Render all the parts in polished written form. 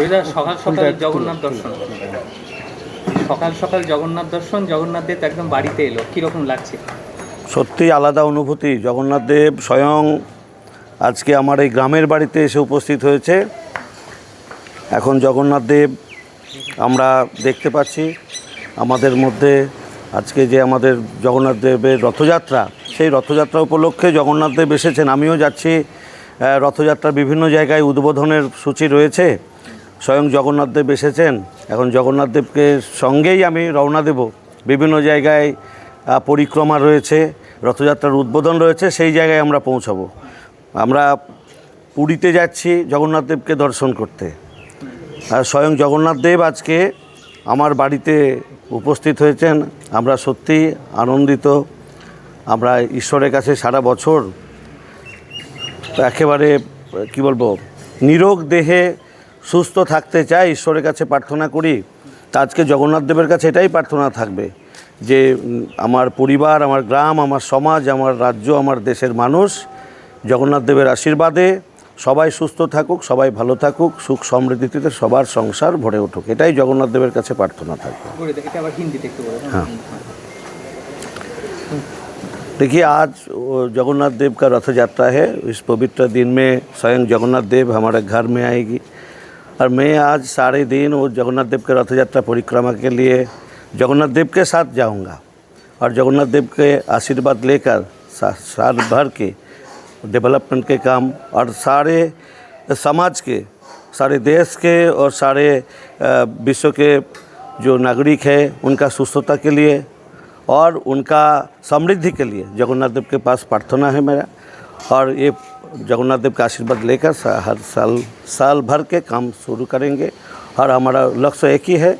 সকাল সকাল জগন্নাথ দর্শন, সকাল সকাল জগন্নাথ দর্শন, জগন্নাথ দেব একদম বাড়িতে এলো, কীরকম লাগছে? সত্যি আলাদা অনুভূতি। জগন্নাথ দেব স্বয়ং আজকে আমার এই গ্রামের বাড়িতে এসে উপস্থিত হয়েছে। এখন জগন্নাথ দেব আমরা দেখতে পাচ্ছি আমাদের মধ্যে। আজকে যে আমাদের জগন্নাথ দেবের রথযাত্রা, সেই রথযাত্রা উপলক্ষে জগন্নাথ দেব এসেছেন। আমিও যাচ্ছি রথযাত্রার বিভিন্ন জায়গায় উদ্বোধনের সূচি রয়েছে। স্বয়ং জগন্নাথ দেব এসেছেন। এখন জগন্নাথ দেবকে সঙ্গেই আমি রওনা দেব। বিভিন্ন জায়গায় পরিক্রমা রয়েছে, রথযাত্রার উদ্বোধন রয়েছে, সেই জায়গায় আমরা পৌঁছাবো। আমরা পুরীতে যাচ্ছি জগন্নাথ দেবকে দর্শন করতে। আর স্বয়ং জগন্নাথ দেব আজকে আমার বাড়িতে উপস্থিত হয়েছেন। আমরা সত্যি আনন্দিত। আমরা ঈশ্বরের কাছে সারা বছর একেবারে কি বলবো, নিরোগ দেহে সুস্থ থাকতে চাই, ঈশ্বরের কাছে প্রার্থনা করি। তা আজকে জগন্নাথ দেবের কাছে এটাই প্রার্থনা থাকবে যে আমার পরিবার, আমার গ্রাম, আমার সমাজ, আমার রাজ্য, আমার দেশের মানুষ জগন্নাথ দেবের আশীর্বাদে সবাই সুস্থ থাকুক, সবাই ভালো থাকুক, সুখ সমৃদ্ধিতে সবার সংসার ভরে উঠুক, এটাই জগন্নাথ দেবের কাছে প্রার্থনা থাকবে। हाँ, देखिए आज जगन्नाथ देव का रथ यात्रा है। इस पवित्र दिन में स्वयं जगन्नाथ देव हमारे घर में आएगी और मैं आज सारे दिन वो जगन्नाथ देव के रथ यात्रा परिक्रमा के लिए जगन्नाथ देव के साथ जाऊंगा और जगन्नाथ देव के आशीर्वाद लेकर साल भर के डेवलपमेंट के काम और सारे समाज के, सारे देश के और सारे विश्व के जो नागरिक है उनका सुस्थता के लिए और उनका समृद्धि के लिए जगन्नाथ देव के पास प्रार्थना है मेरा। और ये जगन्नाथ देव का आशीर्वाद लेकर हर साल भर के काम शुरू करेंगे। और हमारा लक्ष्य एक ही है,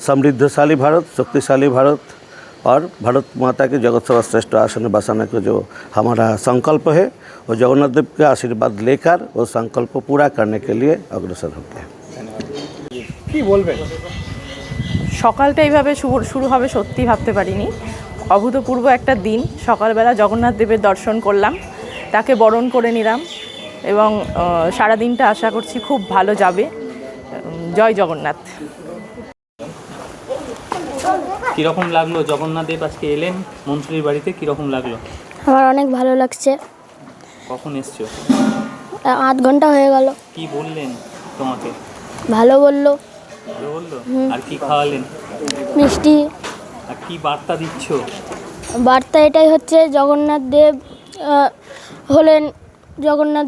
समृद्धशाली भारत, शक्तिशाली भारत और भारत माता के जगत सर्वश्रेष्ठ आसन बसाने का जो हमारा संकल्प है, वो जगन्नाथ देव का आशीर्वाद लेकर वो संकल्प पूरा करने के लिए अग्रसर होंगे। কি বলবেন? সকালটা এইভাবে শুরু হবে সত্যি ভাবতে পারিনি। অভূতপূর্ব একটা দিন। সকালবেলা জগন্নাথ দেবের দর্শন করলাম, তাকে বরণ করে নিলাম এবং সারা দিনটা আশা করছি খুব ভালো যাবে। জয় জগন্নাথ। কীরকম লাগলো জগন্নাথ দেব আজকে এলেন মন্ত্রীর বাড়িতে, কীরকম লাগলো? আমার অনেক ভালো লাগছে। কখন এসছো? 8 ঘন্টা হয়ে গেল। কি বললেন তোমাকে? ভালো বললো। ভালো বললো? আর কি খাওয়ালেন? মিষ্টি। আর কি বার্তা দিচ্ছ? বার্তা এটাই হচ্ছে জগন্নাথ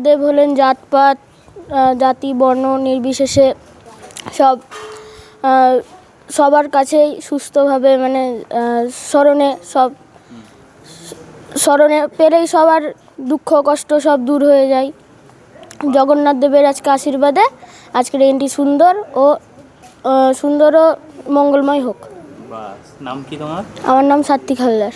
দেব হলেন জাতপাত, জাতি বর্ণ নির্বিশেষে সবার কাছেই সুস্থভাবে, মানে স্মরণে পেলেই সবার দুঃখ কষ্ট সব দূর হয়ে যায়। জগন্নাথ দেবের আজকে আশীর্বাদে আজকের দিনটি সুন্দর ও মঙ্গলময় হোক। বাস। নাম কি তোমার? আমার নাম সাত্বিক হালদার।